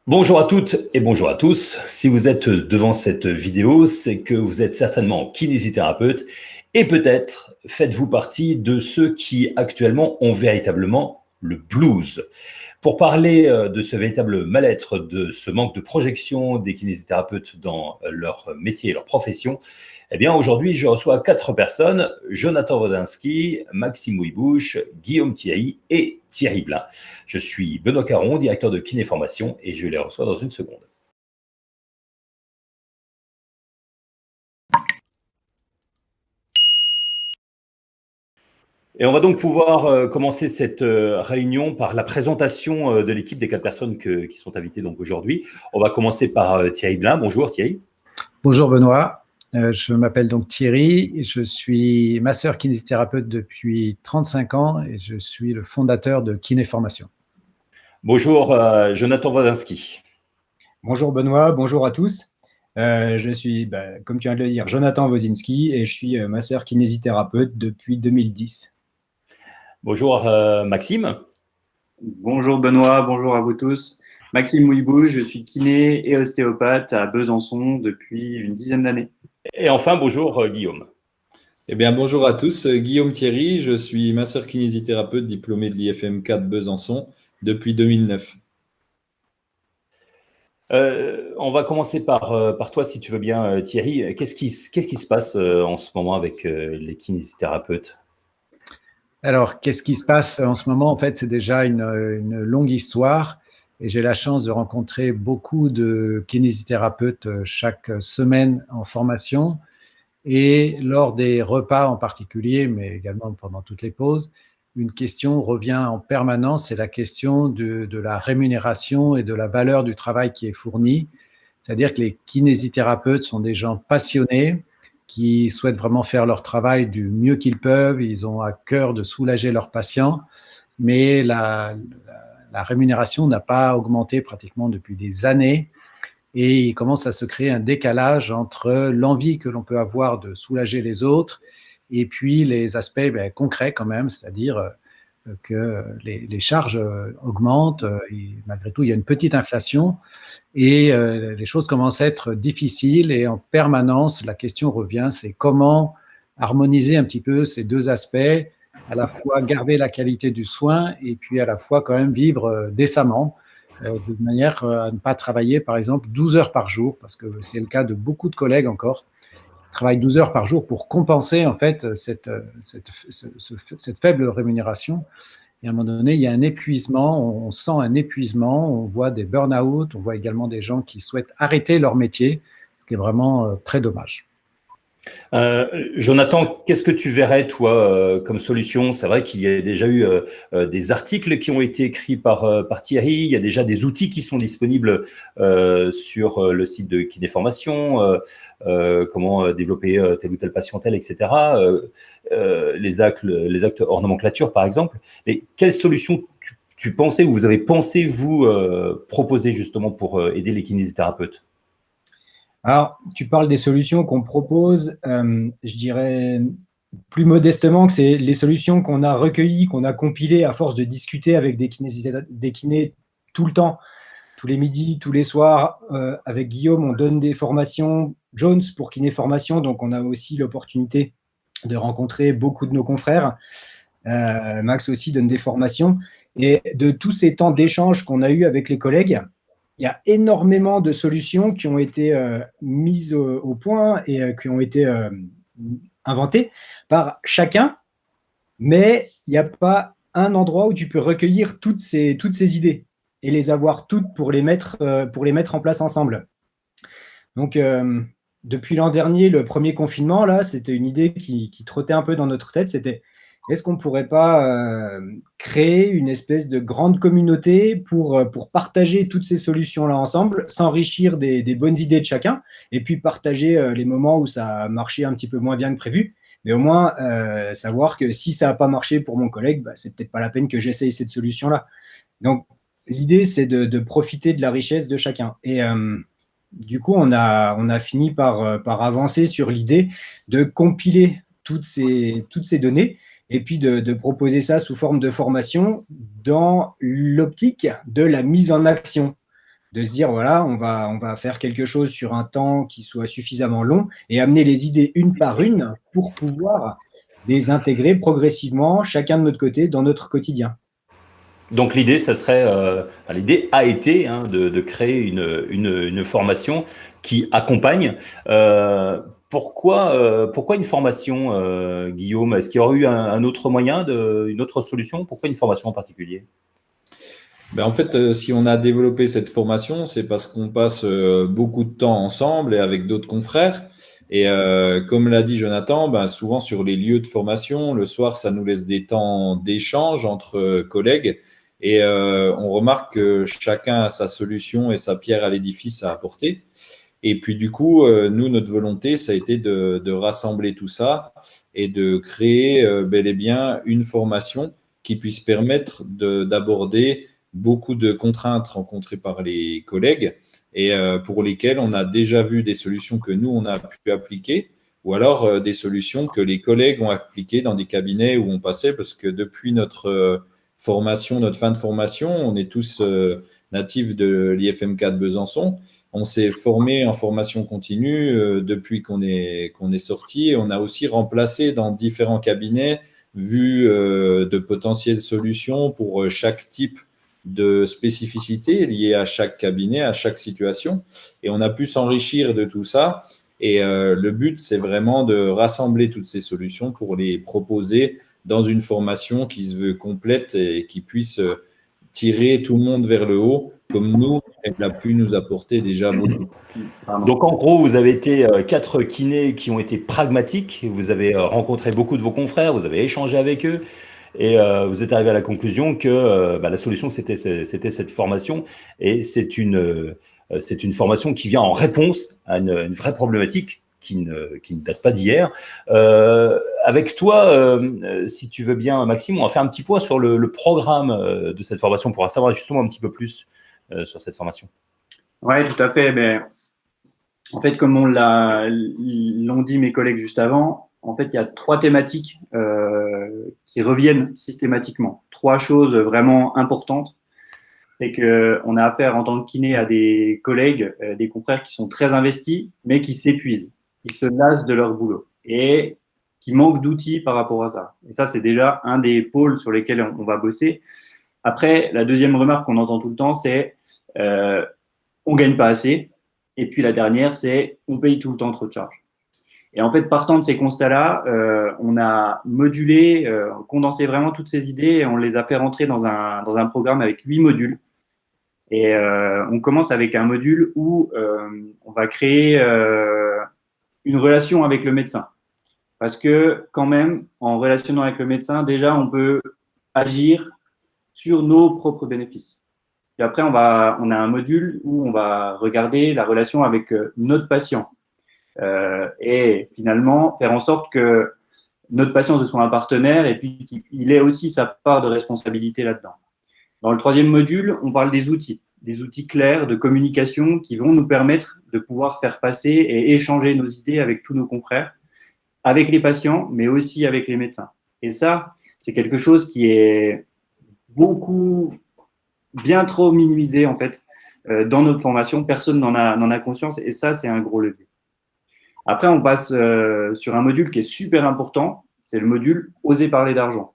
Bonjour à toutes et bonjour à tous. Si vous êtes devant cette vidéo, c'est que vous êtes certainement kinésithérapeute et peut-être faites-vous partie de ceux qui actuellement ont véritablement le blues. Pour parler de ce véritable mal-être, de ce manque de projection des kinésithérapeutes dans leur métier et leur profession, eh bien aujourd'hui je reçois 4 personnes, Jonathan Wodinski, Maxime Ouibouche, Guillaume Thierry et Thierry Blin. Je suis Benoît Caron, directeur de Kiné Formation et je les reçois dans une seconde. Et on va donc pouvoir commencer cette réunion par la présentation de l'équipe des 4 personnes qui sont invitées donc aujourd'hui. On va commencer par Thierry Blin. Bonjour Thierry. Bonjour Benoît, je m'appelle donc Thierry, je suis masseur kinésithérapeute depuis 35 ans et je suis le fondateur de Kiné Formation. Bonjour Jonathan Wodinski. Bonjour Benoît, bonjour à tous. Je suis, comme tu viens de le dire, Jonathan Wozinski et je suis masseur kinésithérapeute depuis 2010. Bonjour Maxime. Bonjour Benoît, bonjour à vous tous. Maxime Ouibouche, je suis kiné et ostéopathe à Besançon depuis une dizaine d'années. Et enfin, bonjour Guillaume. Eh bien, bonjour à tous, Guillaume Thierry, je suis masseur kinésithérapeute diplômé de l'IFM 4 Besançon depuis 2009. On va commencer par toi, si tu veux bien, Thierry. Qu'est-ce qui se passe en ce moment avec les kinésithérapeutes ? Alors, qu'est-ce qui se passe en ce moment? En fait, c'est déjà une longue histoire et j'ai la chance de rencontrer beaucoup de kinésithérapeutes chaque semaine en formation. Et lors des repas en particulier, mais également pendant toutes les pauses, une question revient en permanence, c'est la question de la rémunération et de la valeur du travail qui est fourni. C'est-à-dire que les kinésithérapeutes sont des gens passionnés qui souhaitent vraiment faire leur travail du mieux qu'ils peuvent. Ils ont à cœur de soulager leurs patients, mais la rémunération n'a pas augmenté pratiquement depuis des années. Et il commence à se créer un décalage entre l'envie que l'on peut avoir de soulager les autres et puis les aspects concrets quand même, c'est-à-dire que les charges augmentent et malgré tout, il y a une petite inflation et les choses commencent à être difficiles et en permanence, la question revient, c'est comment harmoniser un petit peu ces deux aspects, à la fois garder la qualité du soin et puis à la fois quand même vivre décemment, de manière à ne pas travailler, par exemple, 12 heures par jour, parce que c'est le cas de beaucoup de collègues encore, qui travaillent 12 heures par jour pour compenser en fait cette faible rémunération. Et à un moment donné, il y a un épuisement, on sent un épuisement, on voit des burn-out, on voit également des gens qui souhaitent arrêter leur métier, ce qui est vraiment très dommage. Jonathan, qu'est-ce que tu verrais, toi, comme solution? C'est vrai qu'il y a déjà eu des articles qui ont été écrits par Thierry, il y a déjà des outils qui sont disponibles sur le site de Kiné Formation, comment développer telle ou telle patientèle, etc. Les actes hors nomenclature, par exemple. Et quelle solution tu pensais ou vous avez pensé, vous, proposer justement pour aider les kinésithérapeutes? Alors, tu parles des solutions qu'on propose, je dirais plus modestement que c'est les solutions qu'on a recueillies, qu'on a compilées à force de discuter avec des kinés tout le temps, tous les midis, tous les soirs. Avec Guillaume, on donne des formations Jones pour Kiné Formation, donc on a aussi l'opportunité de rencontrer beaucoup de nos confrères. Max aussi donne des formations. Et de tous ces temps d'échange qu'on a eu avec les collègues, il y a énormément de solutions qui ont été mises au point et qui ont été inventées par chacun, mais il n'y a pas un endroit où tu peux recueillir toutes ces idées et les avoir toutes pour les mettre en place ensemble. Donc, depuis l'an dernier, le premier confinement, là, c'était une idée qui trottait un peu dans notre tête, c'était est-ce qu'on ne pourrait pas créer une espèce de grande communauté pour partager toutes ces solutions-là ensemble, s'enrichir des bonnes idées de chacun, et puis partager les moments où ça a marché un petit peu moins bien que prévu, mais au moins savoir que si ça n'a pas marché pour mon collègue, c'est peut-être pas la peine que j'essaye cette solution-là. Donc, l'idée, c'est de profiter de la richesse de chacun. Et du coup, on a fini par avancer sur l'idée de compiler toutes ces données et puis de proposer ça sous forme de formation dans l'optique de la mise en action. de se dire, voilà, on va faire quelque chose sur un temps qui soit suffisamment long et amener les idées une par une pour pouvoir les intégrer progressivement, chacun de notre côté, dans notre quotidien. Donc l'idée, ça serait, l'idée a été de créer une formation qui accompagne. Pourquoi une formation, Guillaume? Est-ce qu'il y aurait eu un autre moyen, une autre solution? Pourquoi une formation en particulier? Ben, en fait, si on a développé cette formation, c'est parce qu'on passe beaucoup de temps ensemble et avec d'autres confrères. Et comme l'a dit Jonathan, ben, souvent sur les lieux de formation, le soir, ça nous laisse des temps d'échange entre collègues. Et on remarque que chacun a sa solution et sa pierre à l'édifice à apporter. Et puis du coup, nous, notre volonté, ça a été de rassembler tout ça et de créer bel et bien une formation qui puisse permettre d'aborder beaucoup de contraintes rencontrées par les collègues et pour lesquelles on a déjà vu des solutions que nous, on a pu appliquer ou alors des solutions que les collègues ont appliquées dans des cabinets où on passait parce que depuis notre formation, notre fin de formation, on est tous natifs de l'IFM4 Besançon. On s'est formé en formation continue depuis qu'on est sorti. On a aussi remplacé dans différents cabinets, vu de potentielles solutions pour chaque type de spécificité liée à chaque cabinet, à chaque situation. Et on a pu s'enrichir de tout ça. Et le but, c'est vraiment de rassembler toutes ces solutions pour les proposer dans une formation qui se veut complète et qui puisse tirer tout le monde vers le haut, comme nous, elle a pu nous apporter déjà beaucoup. Donc en gros, vous avez été 4 kinés qui ont été pragmatiques, vous avez rencontré beaucoup de vos confrères, vous avez échangé avec eux, et vous êtes arrivé à la conclusion que la solution, c'était cette formation, et c'est une formation qui vient en réponse à une vraie problématique qui ne date pas d'hier. Avec toi, si tu veux bien, Maxime, on va faire un petit point sur le programme de cette formation pour en savoir justement un petit peu plus sur cette formation. Oui, tout à fait. Mais en fait, comme l'ont dit mes collègues juste avant, en fait, il y a 3 thématiques qui reviennent systématiquement. 3 choses vraiment importantes. C'est qu'on a affaire en tant que kiné à des collègues, des confrères qui sont très investis, mais qui s'épuisent, qui se lassent de leur boulot et qui manquent d'outils par rapport à ça. Et ça, c'est déjà un des pôles sur lesquels on va bosser. Après, la deuxième remarque qu'on entend tout le temps, c'est on gagne pas assez. Et puis la dernière, c'est on paye tout le temps trop de charges. Et en fait, partant de ces constats-là, on a modulé, condensé vraiment toutes ces idées et on les a fait rentrer dans un programme avec 8 modules. Et on commence avec un module où on va créer une relation avec le médecin. Parce que quand même, en relationnant avec le médecin, déjà, on peut agir sur nos propres bénéfices. Et après, on a un module où on va regarder la relation avec notre patient et finalement faire en sorte que notre patient ce soit un partenaire et puis qu'il ait aussi sa part de responsabilité là-dedans. Dans le 3e module, on parle des outils clairs de communication qui vont nous permettre de pouvoir faire passer et échanger nos idées avec tous nos confrères, avec les patients, mais aussi avec les médecins. Et ça, c'est quelque chose qui est bien trop minimisé en fait dans notre formation. Personne n'en a conscience et ça, c'est un gros levier. Après, on passe sur un module qui est super important, c'est le module « Oser parler d'argent ».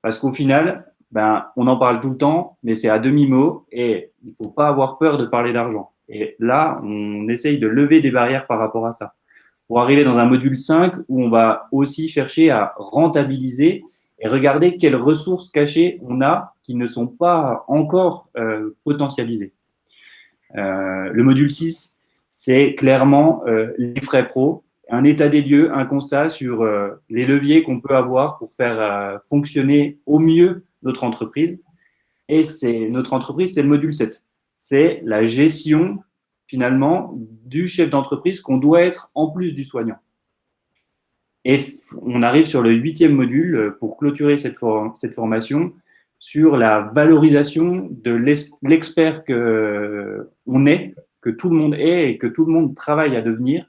Parce qu'au final, on en parle tout le temps, mais c'est à demi-mot et il ne faut pas avoir peur de parler d'argent. Et là, on essaye de lever des barrières par rapport à ça. Pour arriver dans un module 5 où on va aussi chercher à rentabiliser et regarder quelles ressources cachées on a qui ne sont pas encore potentialisées. Le module 6, c'est clairement les frais pro, un état des lieux, un constat sur les leviers qu'on peut avoir pour faire fonctionner au mieux notre entreprise. Et notre entreprise, c'est le module 7. C'est la gestion, finalement, du chef d'entreprise qu'on doit être en plus du soignant. Et on arrive sur le 8e module pour clôturer cette formation sur la valorisation de l'expert qu'on est, que tout le monde est et que tout le monde travaille à devenir,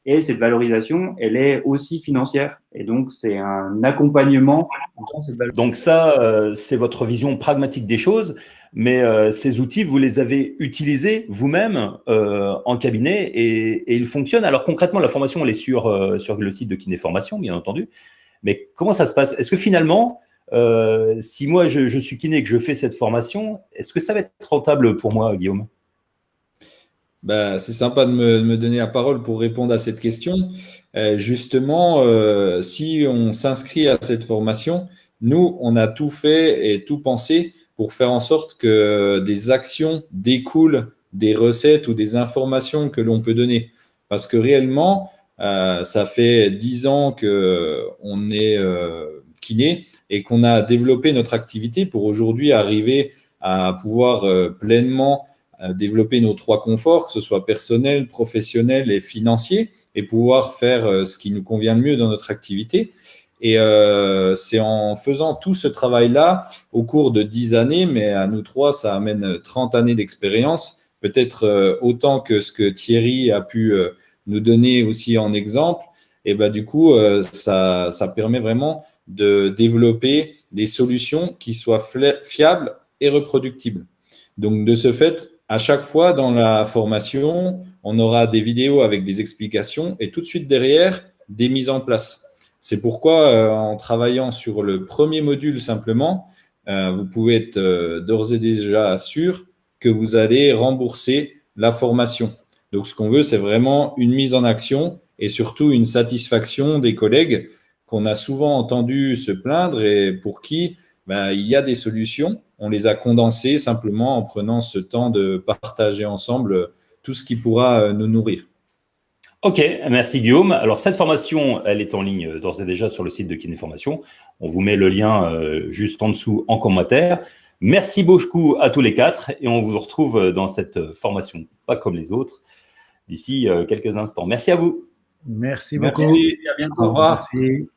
Et cette valorisation, elle est aussi financière. Et donc, c'est un accompagnement dans cette valorisation. Donc ça, c'est votre vision pragmatique des choses, mais ces outils, vous les avez utilisés vous-même en cabinet et ils fonctionnent. Alors concrètement, la formation, elle est sur le site de Kinéformation, bien entendu. Mais comment ça se passe? Est-ce que finalement, si moi je suis kiné et que je fais cette formation, est-ce que ça va être rentable pour moi, Guillaume? Bah, c'est sympa de me donner la parole pour répondre à cette question. Justement, si on s'inscrit à cette formation, nous, on a tout fait et tout pensé pour faire en sorte que des actions découlent des recettes ou des informations que l'on peut donner. Parce que réellement, ça fait 10 ans qu'on est kiné et qu'on a développé notre activité pour aujourd'hui arriver à pouvoir pleinement développer nos 3 conforts, que ce soit personnel, professionnel et financier, et pouvoir faire ce qui nous convient le mieux dans notre activité. Et c'est en faisant tout ce travail-là au cours de 10 années, mais à nous 3, ça amène 30 années d'expérience, peut-être autant que ce que Thierry a pu nous donner aussi en exemple. Et ben, du coup, ça permet vraiment de développer des solutions qui soient fiables et reproductibles. Donc, de ce fait, à chaque fois dans la formation, on aura des vidéos avec des explications et tout de suite derrière, des mises en place. C'est pourquoi, en travaillant sur le premier module simplement, vous pouvez être d'ores et déjà sûr que vous allez rembourser la formation. Donc, ce qu'on veut, c'est vraiment une mise en action et surtout une satisfaction des collègues qu'on a souvent entendu se plaindre et pour qui il y a des solutions. On les a condensées simplement en prenant ce temps de partager ensemble tout ce qui pourra nous nourrir. Ok, merci Guillaume. Alors cette formation, elle est en ligne d'ores et déjà sur le site de Kinéformation. On vous met le lien juste en dessous en commentaire. Merci beaucoup à tous les 4 et on vous retrouve dans cette formation, pas comme les autres, d'ici quelques instants. Merci à vous. Merci beaucoup. Merci, À bientôt. au revoir. Merci.